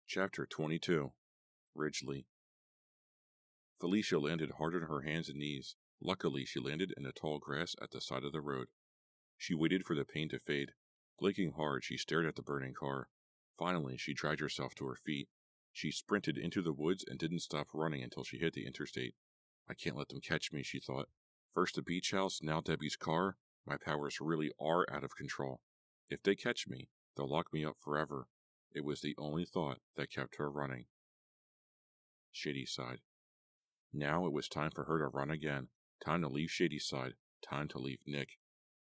Chapter 22. Ridgely. Felicia landed hard on her hands and knees. Luckily, she landed in the tall grass at the side of the road. She waited for the pain to fade. Blinking hard, she stared at the burning car. Finally, she dragged herself to her feet. She sprinted into the woods and didn't stop running until she hit the interstate. I can't let them catch me, she thought. First the beach house, now Debbie's car. My powers really are out of control. If they catch me, they'll lock me up forever. It was the only thought that kept her running. Shadyside. Now it was time for her to run again. Time to leave Shadyside. Time to leave Nick.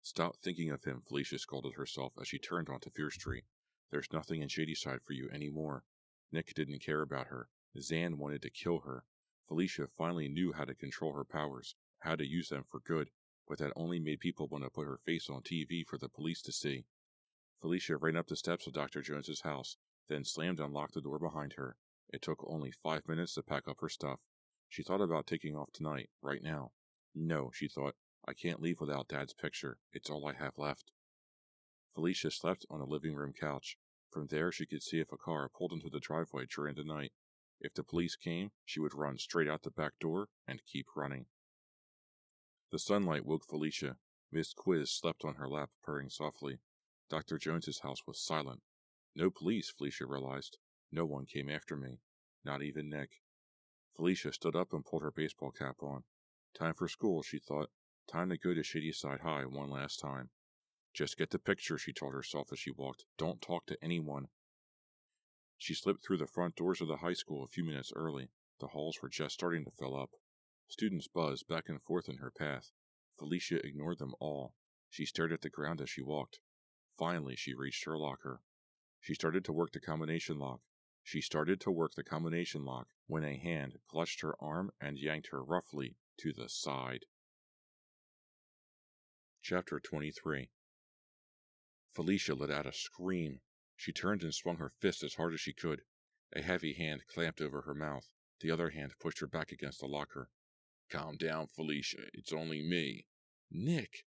Stop thinking of him, Felicia scolded herself as she turned onto Fierce Street. There's nothing in Shadyside for you anymore. Nick didn't care about her. Zan wanted to kill her. Felicia finally knew how to control her powers, how to use them for good, but that only made people want to put her face on TV for the police to see. Felicia ran up the steps of Dr. Jones's house, then slammed and locked the door behind her. It took only 5 minutes to pack up her stuff. She thought about taking off tonight, right now. No, she thought, I can't leave without Dad's picture. It's all I have left. Felicia slept on a living room couch. From there, she could see if a car pulled into the driveway during the night. If the police came, she would run straight out the back door and keep running. The sunlight woke Felicia. Miss Quiz slept on her lap, purring softly. Dr. Jones's house was silent. No police, Felicia realized. No one came after me. Not even Nick. Felicia stood up and pulled her baseball cap on. Time for school, she thought. Time to go to Shadyside High one last time. Just get the picture, she told herself as she walked. Don't talk to anyone. She slipped through the front doors of the high school a few minutes early. The halls were just starting to fill up. Students buzzed back and forth in her path. Felicia ignored them all. She stared at the ground as she walked. Finally, she reached her locker. She started to work the combination lock. When a hand clutched her arm and yanked her roughly to the side. Chapter 23. Felicia let out a scream. She turned and swung her fist as hard as she could. A heavy hand clamped over her mouth. The other hand pushed her back against the locker. Calm down, Felicia. It's only me. Nick!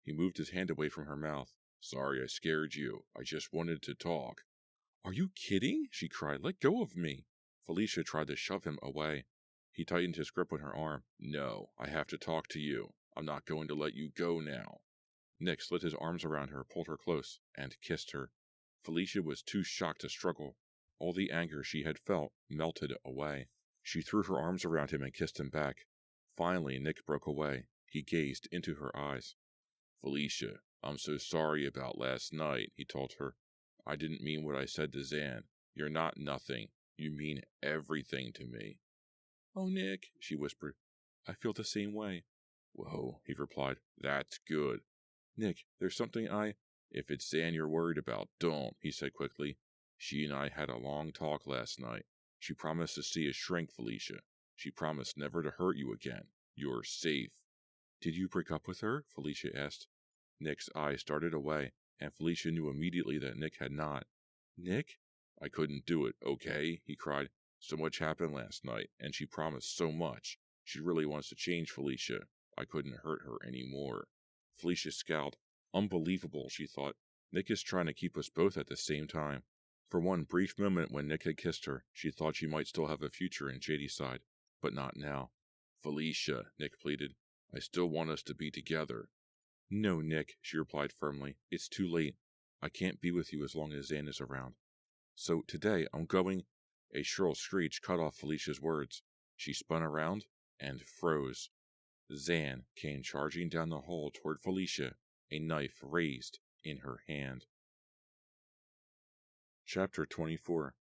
He moved his hand away from her mouth. Sorry I scared you. I just wanted to talk. Are you kidding? She cried. Let go of me. Felicia tried to shove him away. He tightened his grip on her arm. No, I have to talk to you. I'm not going to let you go now. Nick slid his arms around her, pulled her close, and kissed her. Felicia was too shocked to struggle. All the anger she had felt melted away. She threw her arms around him and kissed him back. Finally, Nick broke away. He gazed into her eyes. Felicia, I'm so sorry about last night, he told her. I didn't mean what I said to Zan. You're not nothing. You mean everything to me. Oh, Nick, she whispered. I feel the same way. Whoa, he replied. That's good. Nick, there's something If it's Zan you're worried about, don't, he said quickly. She and I had a long talk last night. She promised to see us shrink, Felicia. She promised never to hurt you again. You're safe. Did you break up with her? Felicia asked. Nick's eyes darted away, and Felicia knew immediately that Nick had not. Nick? I couldn't do it, okay? He cried. So much happened last night, and she promised so much. She really wants to change, Felicia. I couldn't hurt her anymore. Felicia scowled. Unbelievable, she thought. Nick is trying to keep us both at the same time. For one brief moment when Nick had kissed her, she thought she might still have a future in Shadyside, but not now. Felicia, Nick pleaded. I still want us to be together. No, Nick, she replied firmly. It's too late. I can't be with you as long as Zan is around. So today I'm going... A shrill screech cut off Felicia's words. She spun around and froze. Zan came charging down the hall toward Felicia, a knife raised in her hand. Chapter 24.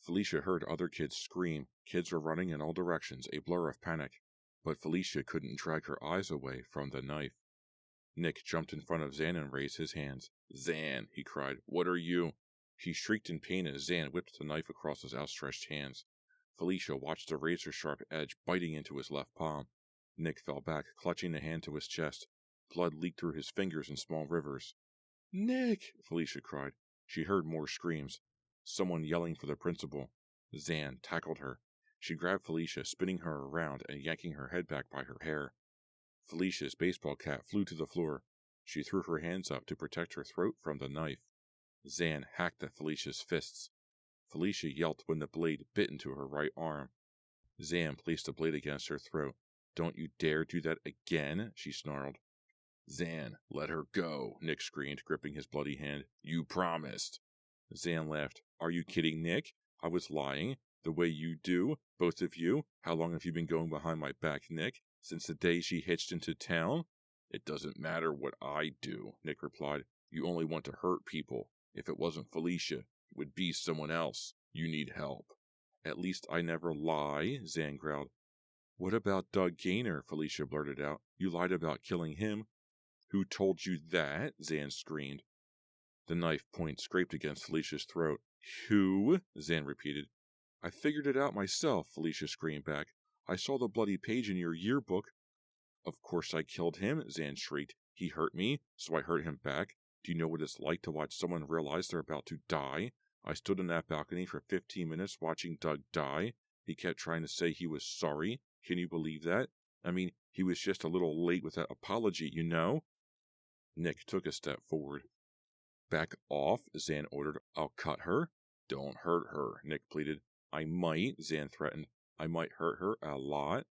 Felicia heard other kids scream. Kids were running in all directions, a blur of panic. But Felicia couldn't drag her eyes away from the knife. Nick jumped in front of Zan and raised his hands. Zan, he cried, what are you? He shrieked in pain as Zan whipped the knife across his outstretched hands. Felicia watched the razor-sharp edge biting into his left palm. Nick fell back, clutching the hand to his chest. Blood leaked through his fingers in small rivers. Nick! Felicia cried. She heard more screams. Someone yelling for the principal. Zan tackled her. She grabbed Felicia, spinning her around and yanking her head back by her hair. Felicia's baseball cap flew to the floor. She threw her hands up to protect her throat from the knife. Zan hacked at Felicia's fists. Felicia yelped when the blade bit into her right arm. Zan placed the blade against her throat. "Don't you dare do that again," she snarled. "Zan, let her go," Nick screamed, gripping his bloody hand. "You promised." Zan laughed. "Are you kidding, Nick? I was lying. The way you do, both of you. How long have you been going behind my back, Nick? Since the day she hitched into town?" "It doesn't matter what I do," Nick replied. "You only want to hurt people. If it wasn't Felicia, it would be someone else. You need help." "At least I never lie," Zan growled. "What about Doug Gaynor?" Felicia blurted out. "You lied about killing him." "Who told you that?" Zan screamed. The knife point scraped against Felicia's throat. "Who?" Zan repeated. "I figured it out myself," Felicia screamed back. "I saw the bloody page in your yearbook." "Of course I killed him," Zan shrieked. "He hurt me, so I hurt him back. Do you know what it's like to watch someone realize they're about to die? I stood on that balcony for 15 minutes watching Doug die. He kept trying to say he was sorry. Can you believe that? I mean, he was just a little late with that apology, you know?" Nick took a step forward. "Back off," Zan ordered. "I'll cut her." "Don't hurt her," Nick pleaded. "I might," Zan threatened. "I might hurt her a lot."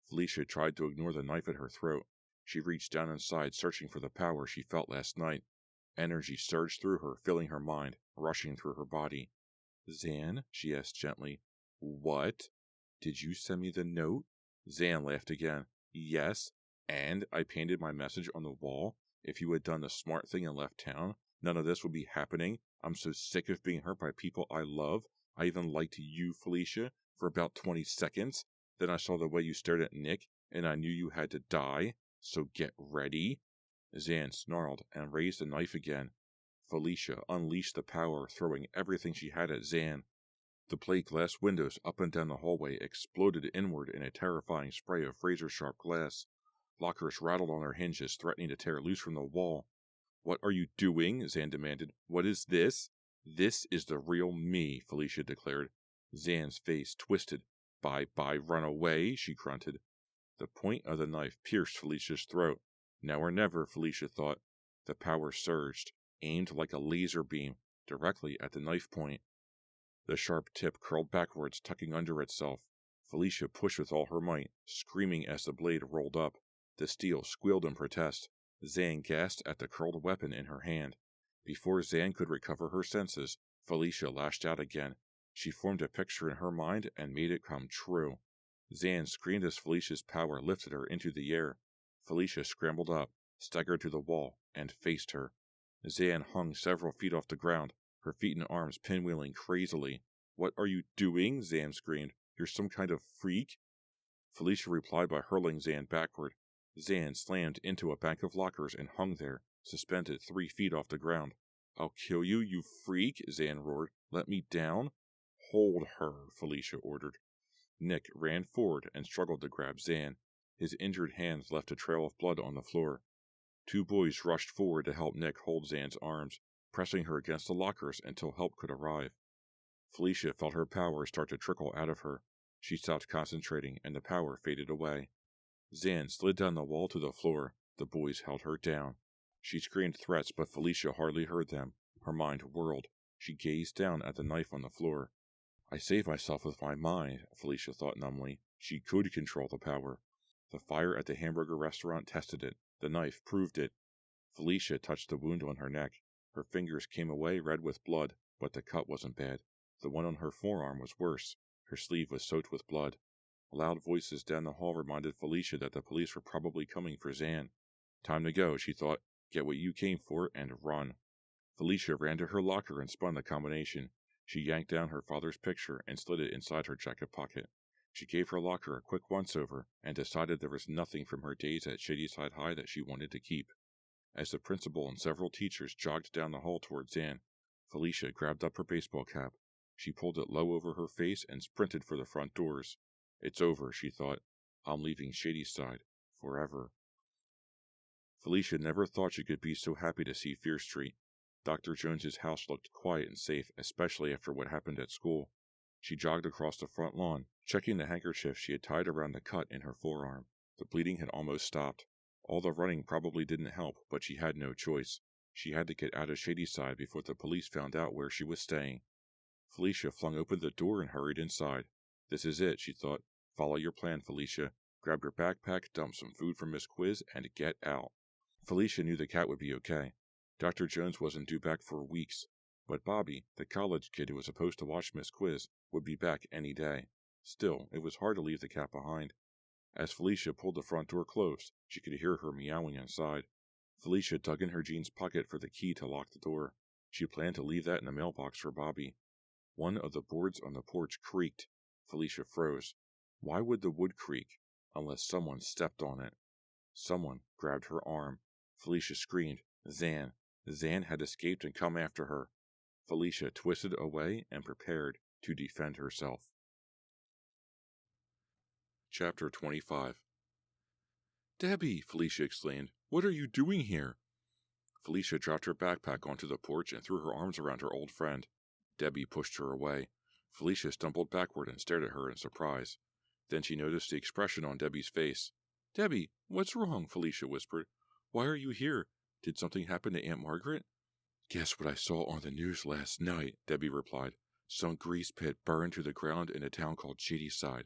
Felicia tried to ignore the knife at her throat. She reached down inside, searching for the power she felt last night. Energy surged through her, filling her mind, rushing through her body. "Zan?" she asked gently. "What?" "Did you send me the note?" Zan laughed again. "Yes, and I painted my message on the wall. If you had done the smart thing and left town, none of this would be happening. I'm so sick of being hurt by people I love. I even liked you, Felicia, for about 20 seconds. Then I saw the way you stared at Nick, and I knew you had to die. So get ready." Zan snarled and raised the knife again. Felicia unleashed the power, throwing everything she had at Zan. The plate glass windows up and down the hallway exploded inward in a terrifying spray of razor-sharp glass. Lockers rattled on their hinges, threatening to tear loose from the wall. "What are you doing?" Zan demanded. "What is this?" "This is the real me," Felicia declared. Zan's face twisted. Bye-bye, Runaway," she grunted. The point of the knife pierced Felicia's throat. Now or never, Felicia thought. The power surged, aimed like a laser beam, directly at the knife point. The sharp tip curled backwards, tucking under itself. Felicia pushed with all her might, screaming as the blade rolled up. The steel squealed in protest. Zan gasped at the curled weapon in her hand. Before Zan could recover her senses, Felicia lashed out again. She formed a picture in her mind and made it come true. Zan screamed as Felicia's power lifted her into the air. Felicia scrambled up, staggered to the wall, and faced her. Zan hung several feet off the ground, her feet and arms pinwheeling crazily. "What are you doing?" Zan screamed. "You're some kind of freak?" Felicia replied by hurling Zan backward. Zan slammed into a bank of lockers and hung there, suspended 3 feet off the ground. "I'll kill you, you freak!" Zan roared. "Let me down." "Hold her," Felicia ordered. Nick ran forward and struggled to grab Zan. His injured hands left a trail of blood on the floor. 2 boys rushed forward to help Nick hold Zan's arms, pressing her against the lockers until help could arrive. Felicia felt her power start to trickle out of her. She stopped concentrating, and the power faded away. Zan slid down the wall to the floor. The boys held her down. She screamed threats, but Felicia hardly heard them. Her mind whirled. She gazed down at the knife on the floor. "I saved myself with my mind," Felicia thought numbly. She could control the power. The fire at the hamburger restaurant tested it. The knife proved it. Felicia touched the wound on her neck. Her fingers came away red with blood, but the cut wasn't bad. The one on her forearm was worse. Her sleeve was soaked with blood. Loud voices down the hall reminded Felicia that the police were probably coming for Zan. Time to go, she thought. Get what you came for and run. Felicia ran to her locker and spun the combination. She yanked down her father's picture and slid it inside her jacket pocket. She gave her locker a quick once-over and decided there was nothing from her days at Shadyside High that she wanted to keep. As the principal and several teachers jogged down the hall toward Zan, Felicia grabbed up her baseball cap. She pulled it low over her face and sprinted for the front doors. It's over, she thought. I'm leaving Shadyside forever. Felicia never thought she could be so happy to see Fear Street. Dr. Jones's house looked quiet and safe, especially after what happened at school. She jogged across the front lawn, checking the handkerchief she had tied around the cut in her forearm. The bleeding had almost stopped. All the running probably didn't help, but she had no choice. She had to get out of Shadyside before the police found out where she was staying. Felicia flung open the door and hurried inside. This is it, she thought. Follow your plan, Felicia. Grab your backpack, dump some food from Miss Quiz, and get out. Felicia knew the cat would be okay. Dr. Jones wasn't due back for weeks, but Bobby, the college kid who was supposed to watch Miss Quiz, would be back any day. Still, it was hard to leave the cat behind. As Felicia pulled the front door closed, she could hear her meowing inside. Felicia dug in her jeans pocket for the key to lock the door. She planned to leave that in the mailbox for Bobby. One of the boards on the porch creaked. Felicia froze. Why would the wood creak? Unless someone stepped on it. Someone grabbed her arm. Felicia screamed. Zan. Zan had escaped and come after her. Felicia twisted away and prepared to defend herself. Chapter 25. Debbie, Felicia exclaimed. What are you doing here? Felicia dropped her backpack onto the porch and threw her arms around her old friend. Debbie pushed her away. Felicia stumbled backward and stared at her in surprise. Then she noticed the expression on Debbie's face. Debbie, what's wrong? Felicia whispered. Why are you here? Did something happen to Aunt Margaret? Guess what I saw on the news last night, Debbie replied. Some grease pit burned to the ground in a town called Shadyside,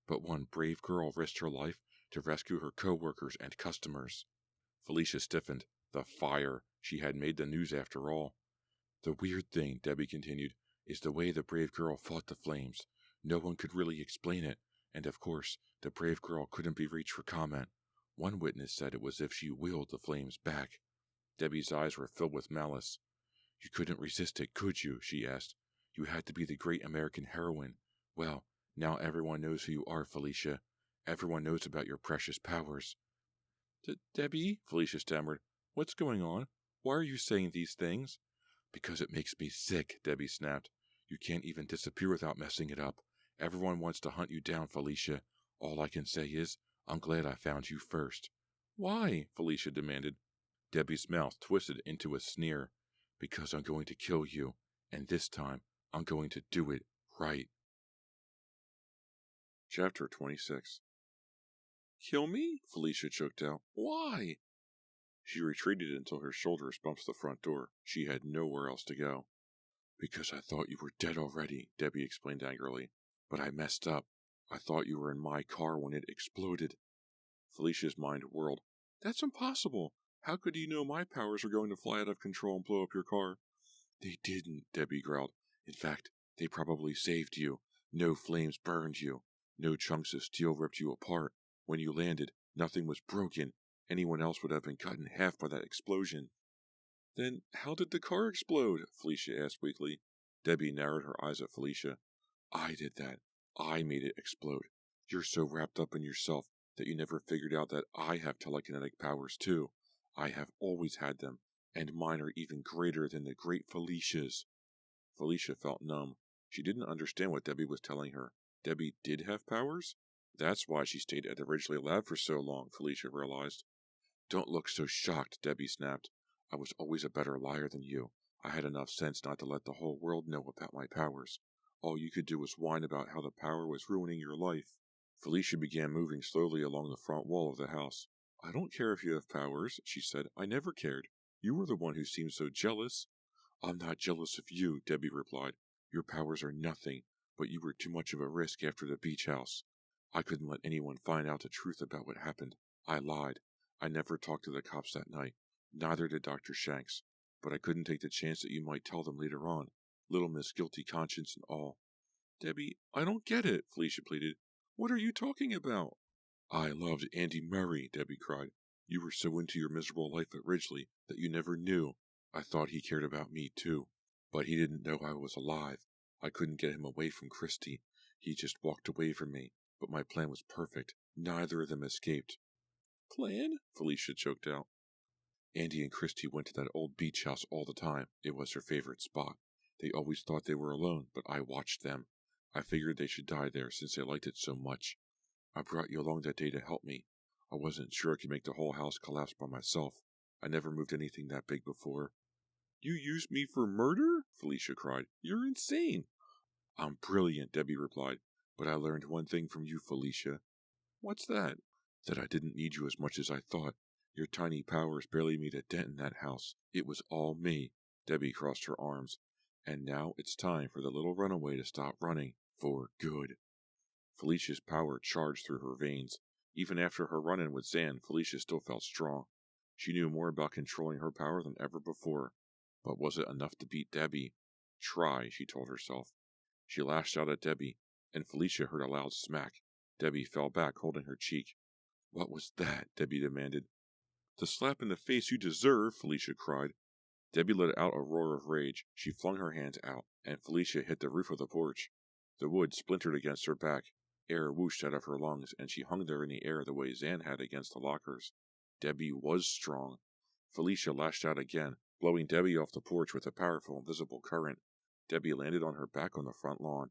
but one brave girl risked her life to rescue her co-workers and customers. Felicia stiffened. The fire. She had made the news after all. The weird thing, Debbie continued, is the way the brave girl fought the flames. No one could really explain it, and of course, the brave girl couldn't be reached for comment. One witness said it was as if she willed the flames back. Debbie's eyes were filled with malice. You couldn't resist it, could you? She asked. You had to be the great American heroine. Well, now everyone knows who you are, Felicia. Everyone knows about your precious powers. Debbie, Felicia stammered, what's going on? Why are you saying these things? Because it makes me sick, Debbie snapped. You can't even disappear without messing it up. Everyone wants to hunt you down, Felicia. All I can say is, I'm glad I found you first. Why? Felicia demanded. Debbie's mouth twisted into a sneer. Because I'm going to kill you, and this time I'm going to do it right. Chapter 26. Kill me? Felicia choked out. Why? She retreated until her shoulders bumped the front door. She had nowhere else to go. Because I thought you were dead already, Debbie explained angrily. But I messed up. I thought you were in my car when it exploded. Felicia's mind whirled. That's impossible. How could you know my powers were going to fly out of control and blow up your car? They didn't, Debbie growled. In fact, they probably saved you. No flames burned you. No chunks of steel ripped you apart. When you landed, nothing was broken. Anyone else would have been cut in half by that explosion. Then how did the car explode? Felicia asked weakly. Debbie narrowed her eyes at Felicia. I did that. I made it explode. You're so wrapped up in yourself that you never figured out that I have telekinetic powers too. I have always had them, and mine are even greater than the great Felicia's. Felicia felt numb. She didn't understand what Debbie was telling her. Debbie did have powers? That's why she stayed at the Ridgely lab for so long, Felicia realized. Don't look so shocked, Debbie snapped. I was always a better liar than you. I had enough sense not to let the whole world know about my powers. All you could do was whine about how the power was ruining your life. Felicia began moving slowly along the front wall of the house. I don't care if you have powers, she said. I never cared. You were the one who seemed so jealous. I'm not jealous of you, Debbie replied. Your powers are nothing, but you were too much of a risk after the beach house. I couldn't let anyone find out the truth about what happened. I lied. I never talked to the cops that night. Neither did Dr. Shanks. But I couldn't take the chance that you might tell them later on. Little Miss Guilty Conscience and all. Debbie, I don't get it, Felicia pleaded. What are you talking about? I loved Andy Murray, Debbie cried. You were so into your miserable life at Ridgely that you never knew. I thought he cared about me, too. But he didn't know I was alive. I couldn't get him away from Christy. He just walked away from me. But my plan was perfect. Neither of them escaped. Plan? Felicia choked out. Andy and Christy went to that old beach house all the time. It was her favorite spot. They always thought they were alone, but I watched them. I figured they should die there since they liked it so much. I brought you along that day to help me. I wasn't sure I could make the whole house collapse by myself. I never moved anything that big before. You used me for murder? Felicia cried. You're insane. I'm brilliant, Debbie replied. But I learned one thing from you, Felicia. What's that? That I didn't need you as much as I thought. Your tiny powers barely made a dent in that house. It was all me. Debbie crossed her arms. And now it's time for the little runaway to stop running. For good. Felicia's power charged through her veins. Even after her run-in with Zan, Felicia still felt strong. She knew more about controlling her power than ever before. But was it enough to beat Debbie? Try, she told herself. She lashed out at Debbie, and Felicia heard a loud smack. Debbie fell back, holding her cheek. What was that? Debbie demanded. The slap in the face you deserve, Felicia cried. Debbie let out a roar of rage. She flung her hands out, and Felicia hit the roof of the porch. The wood splintered against her back. Air whooshed out of her lungs, and she hung there in the air the way Zan had against the lockers. Debbie was strong. Felicia lashed out again, blowing Debbie off the porch with a powerful invisible current. Debbie landed on her back on the front lawn.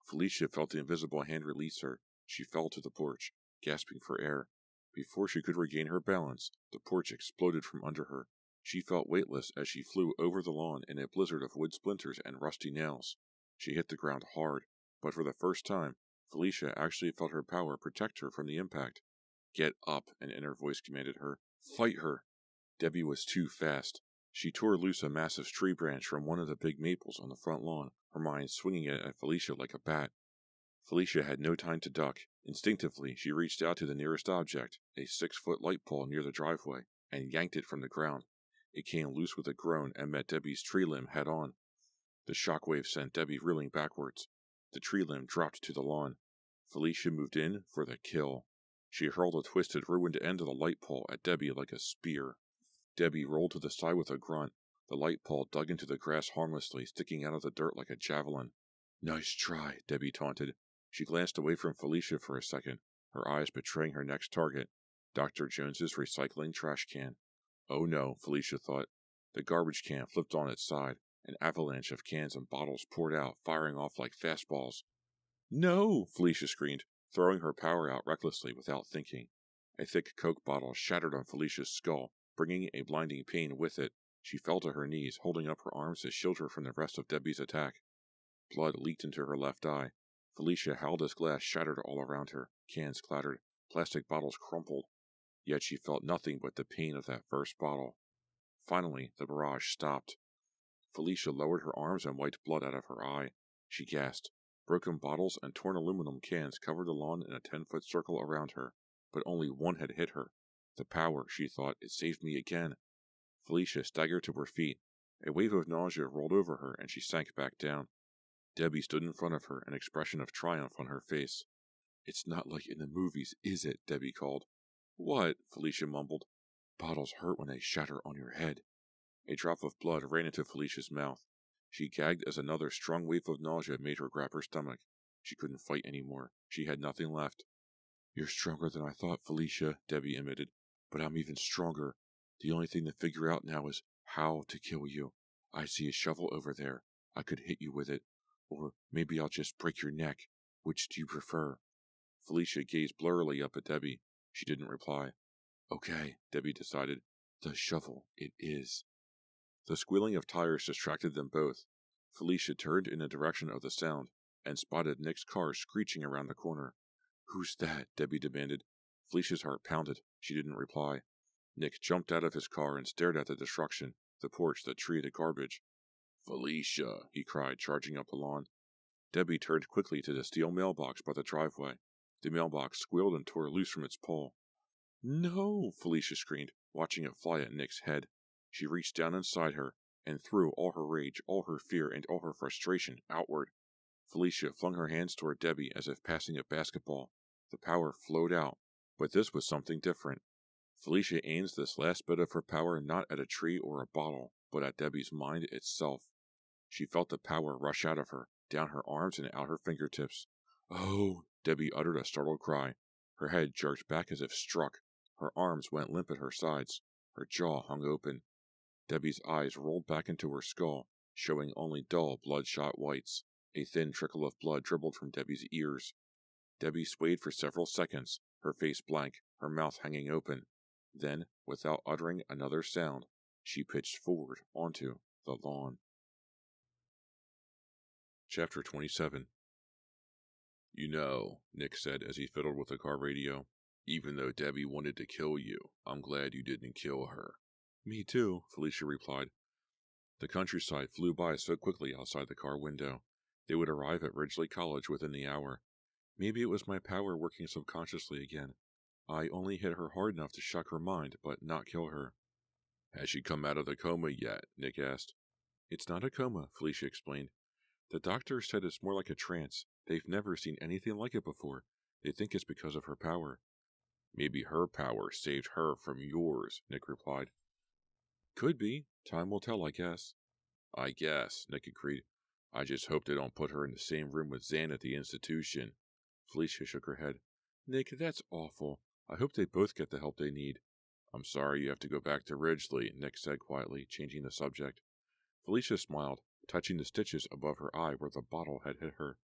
Felicia felt the invisible hand release her. She fell to the porch, gasping for air. Before she could regain her balance, the porch exploded from under her. She felt weightless as she flew over the lawn in a blizzard of wood splinters and rusty nails. She hit the ground hard, but for the first time, Felicia actually felt her power protect her from the impact. Get up, an inner voice commanded her. Fight her! Debbie was too fast. She tore loose a massive tree branch from one of the big maples on the front lawn, her mind swinging it at Felicia like a bat. Felicia had no time to duck. Instinctively, she reached out to the nearest object, a 6-foot light pole near the driveway, and yanked it from the ground. It came loose with a groan and met Debbie's tree limb head-on. The shockwave sent Debbie reeling backwards. The tree limb dropped to the lawn. Felicia moved in for the kill. She hurled a twisted, ruined end of the light pole at Debbie like a spear. Debbie rolled to the side with a grunt. The light pole dug into the grass harmlessly, sticking out of the dirt like a javelin. Nice try, Debbie taunted. She glanced away from Felicia for a second, her eyes betraying her next target, Dr. Jones's recycling trash can. Oh no, Felicia thought. The garbage can flipped on its side. An avalanche of cans and bottles poured out, firing off like fastballs. No, Felicia screamed, throwing her power out recklessly without thinking. A thick Coke bottle shattered on Felicia's skull, bringing a blinding pain with it. She fell to her knees, holding up her arms to shield her from the rest of Debbie's attack. Blood leaked into her left eye. Felicia howled as glass shattered all around her. Cans clattered. Plastic bottles crumpled. Yet she felt nothing but the pain of that first bottle. Finally, the barrage stopped. Felicia lowered her arms and wiped blood out of her eye. She gasped. Broken bottles and torn aluminum cans covered the lawn in a 10-foot circle around her, but only one had hit her. The power, she thought, it saved me again. Felicia staggered to her feet. A wave of nausea rolled over her, and she sank back down. Debbie stood in front of her, an expression of triumph on her face. It's not like in the movies, is it? Debbie called. What? Felicia mumbled. Bottles hurt when they shatter on your head. A drop of blood ran into Felicia's mouth. She gagged as another strong wave of nausea made her grab her stomach. She couldn't fight anymore. She had nothing left. You're stronger than I thought, Felicia, Debbie admitted. But I'm even stronger. The only thing to figure out now is how to kill you. I see a shovel over there. I could hit you with it. Or maybe I'll just break your neck. Which do you prefer? Felicia gazed blurrily up at Debbie. She didn't reply. Okay, Debbie decided. The shovel it is. The squealing of tires distracted them both. Felicia turned in the direction of the sound and spotted Nick's car screeching around the corner. Who's that? Debbie demanded. Felicia's heart pounded. She didn't reply. Nick jumped out of his car and stared at the destruction, the porch, the tree, the garbage. Felicia, he cried, charging up the lawn. Debbie turned quickly to the steel mailbox by the driveway. The mailbox squealed and tore loose from its pole. No, Felicia screamed, watching it fly at Nick's head. She reached down inside her and threw all her rage, all her fear, and all her frustration outward. Felicia flung her hands toward Debbie as if passing a basketball. The power flowed out, but this was something different. Felicia aimed this last bit of her power not at a tree or a bottle, but at Debbie's mind itself. She felt the power rush out of her, down her arms and out her fingertips. Oh! Debbie uttered a startled cry. Her head jerked back as if struck. Her arms went limp at her sides. Her jaw hung open. Debbie's eyes rolled back into her skull, showing only dull, bloodshot whites. A thin trickle of blood dribbled from Debbie's ears. Debbie swayed for several seconds, her face blank, her mouth hanging open. Then, without uttering another sound, she pitched forward onto the lawn. Chapter 27. You know, Nick said as he fiddled with the car radio, Even though Debbie wanted to kill you, I'm glad you didn't kill her. Me too, Felicia replied. The countryside flew by so quickly outside the car window. They would arrive at Ridgely College within the hour. Maybe it was my power working subconsciously again. I only hit her hard enough to shock her mind, but not kill her. Has she come out of the coma yet? Nick asked. It's not a coma, Felicia explained. The doctor said it's more like a trance. They've never seen anything like it before. They think it's because of her power. Maybe her power saved her from yours, Nick replied. Could be. Time will tell, I guess. I guess, Nick agreed. I just hope they don't put her in the same room with Zan at the institution. Felicia shook her head. Nick, that's awful. I hope they both get the help they need. I'm sorry you have to go back to Ridgely, Nick said quietly, changing the subject. Felicia smiled, touching the stitches above her eye where the bottle had hit her.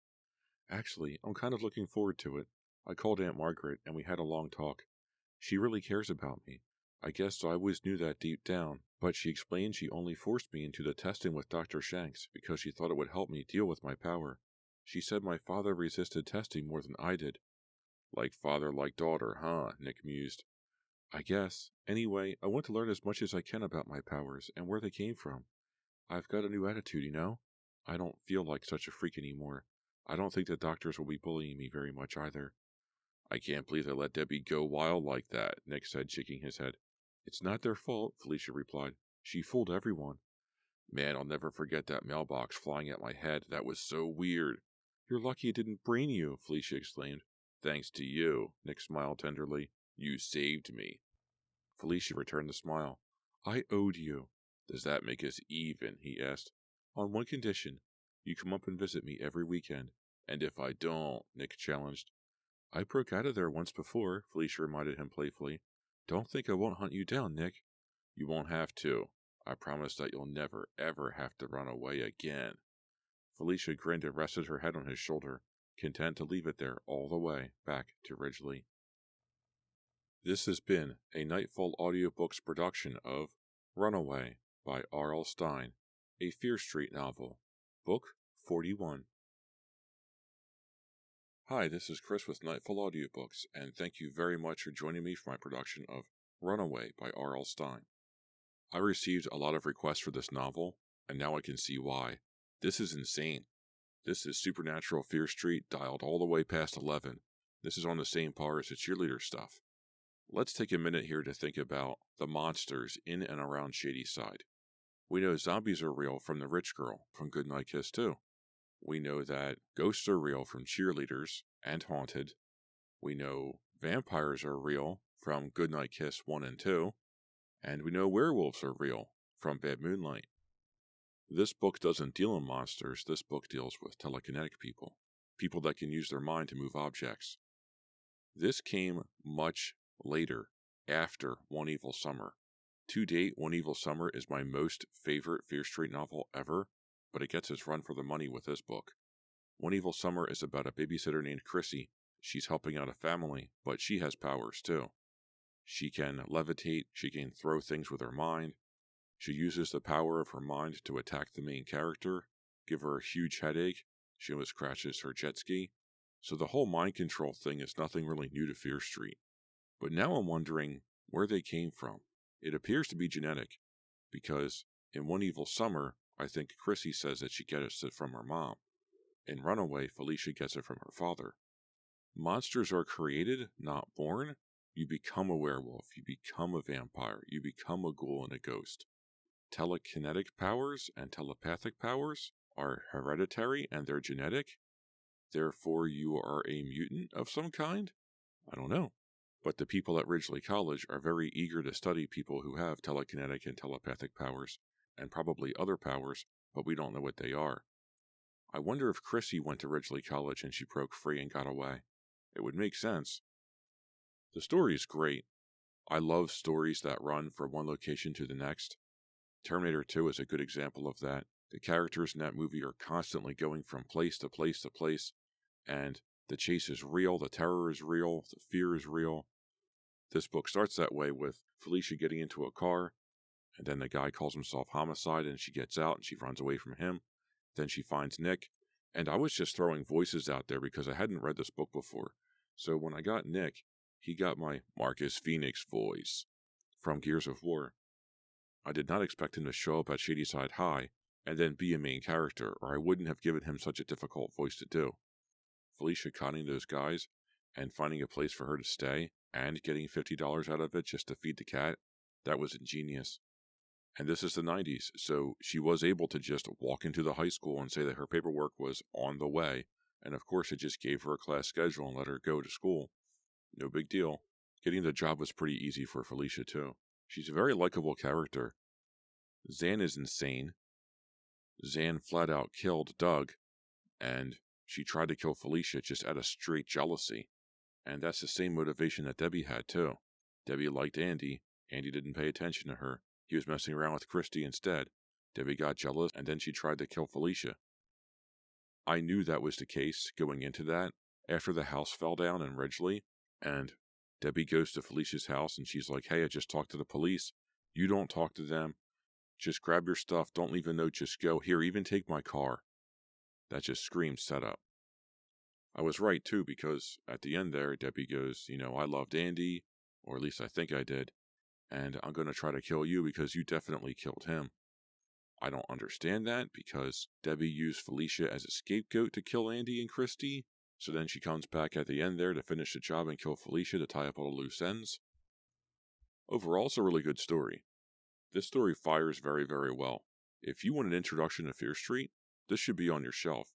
Actually, I'm kind of looking forward to it. I called Aunt Margaret, and we had a long talk. She really cares about me. I guess I always knew that deep down, but she explained she only forced me into the testing with Dr. Shanks because she thought it would help me deal with my power. She said my father resisted testing more than I did. Like father, like daughter, huh? Nick mused. I guess. Anyway, I want to learn as much as I can about my powers and where they came from. I've got a new attitude, you know? I don't feel like such a freak anymore. I don't think the doctors will be bullying me very much either. I can't believe they let Debbie go wild like that, Nick said, shaking his head. It's not their fault, Felicia replied. She fooled everyone. Man, I'll never forget that mailbox flying at my head. That was so weird. You're lucky it didn't brain you, Felicia exclaimed. Thanks to you, Nick smiled tenderly. You saved me. Felicia returned the smile. I owed you. Does that make us even? He asked. On one condition. You come up and visit me every weekend. And if I don't, Nick challenged. I broke out of there once before, Felicia reminded him playfully. Don't think I won't hunt you down, Nick. You won't have to. I promise that you'll never, ever have to run away again. Felicia grinned and rested her head on his shoulder, content to leave it there all the way back to Ridgely. This has been a Nightfall Audiobooks production of Runaway by R.L. Stine, a Fear Street novel, Book 41. Hi, this is Chris with Nightfall Audiobooks, and thank you very much for joining me for my production of Runaway by R.L. Stine. I received a lot of requests for this novel, and now I can see why. This is insane. This is Supernatural Fear Street dialed all the way past 11. This is on the same par as the cheerleader stuff. Let's take a minute here to think about the monsters in and around Shadyside. We know zombies are real from the rich girl from Goodnight Kiss 2. We know that ghosts are real from Cheerleaders and Haunted. We know vampires are real from Goodnight Kiss 1 and 2. And we know werewolves are real from Bad Moonlight. This book doesn't deal in monsters. This book deals with telekinetic people. People that can use their mind to move objects. This came much later, after One Evil Summer. To date, One Evil Summer is my most favorite Fear Street novel ever, but it gets its run for the money with this book. One Evil Summer is about a babysitter named Chrissy. She's helping out a family, but she has powers too. She can levitate, she can throw things with her mind. She uses the power of her mind to attack the main character, give her a huge headache. She almost crashes her jet ski. So the whole mind control thing is nothing really new to Fear Street. But now I'm wondering where they came from. It appears to be genetic, because in One Evil Summer, I think Chrissy says that she gets it from her mom. In Runaway, Felicia gets it from her father. Monsters are created, not born. You become a werewolf, you become a vampire, you become a ghoul and a ghost. Telekinetic powers and telepathic powers are hereditary and they're genetic. Therefore, you are a mutant of some kind? I don't know. But the people at Ridgely College are very eager to study people who have telekinetic and telepathic powers, and probably other powers, but we don't know what they are. I wonder if Chrissy went to Ridgely College and she broke free and got away. It would make sense. The story is great. I love stories that run from one location to the next. Terminator 2 is a good example of that. The characters in that movie are constantly going from place to place to place, and the chase is real, the terror is real, the fear is real. This book starts that way with Felicia getting into a car, and then the guy calls himself Homicide, and she gets out and she runs away from him. Then she finds Nick, and I was just throwing voices out there because I hadn't read this book before. So when I got Nick, He got my Marcus Phoenix voice from Gears of War. I did not expect him to show up at Shadyside High and then be a main character, or I wouldn't have given him such a difficult voice to do. Felicia conning those guys and finding a place for her to stay and getting $50 out of it just to feed the cat, that was ingenious. And this is the 90s, so she was able to just walk into the high school and say that her paperwork was on the way, and of course it just gave her a class schedule and let her go to school. No big deal. Getting the job was pretty easy for Felicia too. She's a very likable character. Zan is insane. Zan flat out killed Doug, and she tried to kill Felicia just out of straight jealousy. And that's the same motivation that Debbie had too. Debbie liked Andy. Andy didn't pay attention to her. He was messing around with Christy instead. Debbie got jealous, and then she tried to kill Felicia. I knew that was the case going into that. After the house fell down in Ridgely, and Debbie goes to Felicia's house, and she's like, hey, I just talked to the police. You don't talk to them. Just grab your stuff. Don't leave a note. Just go. Here, even take my car. That just screams setup. I was right, too, because at the end there, Debbie goes, I loved Andy, or at least I think I did, and I'm going to try to kill you because you definitely killed him. I don't understand that because Debbie used Felicia as a scapegoat to kill Andy and Christy, so then she comes back at the end there to finish the job and kill Felicia to tie up all the loose ends. Overall, it's a really good story. This story fires very, very well. If you want an introduction to Fear Street, this should be on your shelf.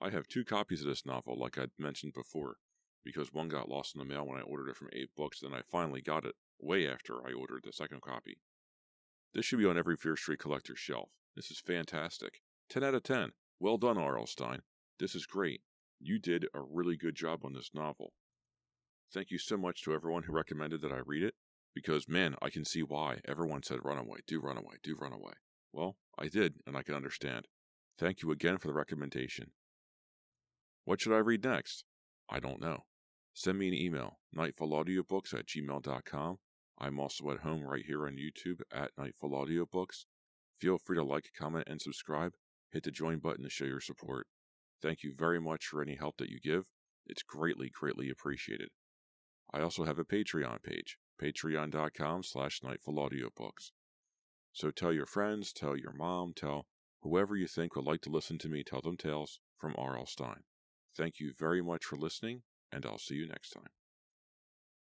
I have 2 copies of this novel, like I mentioned before, because one got lost in the mail when I ordered it from 8 Books, then I finally got it way after I ordered the second copy. This should be on every Fear Street collector's shelf. This is fantastic. 10 out of 10. Well done, R.L. Stine. This is great. You did a really good job on this novel. Thank you so much to everyone who recommended that I read it, because, man, I can see why. Everyone said Runaway, do Runaway, do Runaway. Well, I did, and I can understand. Thank you again for the recommendation. What should I read next? I don't know. Send me an email, nightfallaudiobooks@gmail.com. I'm also at home right here on YouTube at Nightfall Audiobooks. Feel free to like, comment, and subscribe. Hit the join button to show your support. Thank you very much for any help that you give. It's greatly, greatly appreciated. I also have a Patreon page, patreon.com/nightfallaudiobooks. So tell your friends, tell your mom, tell whoever you think would like to listen to me tell them tales from R.L. Stine. Thank you very much for listening, and I'll see you next time.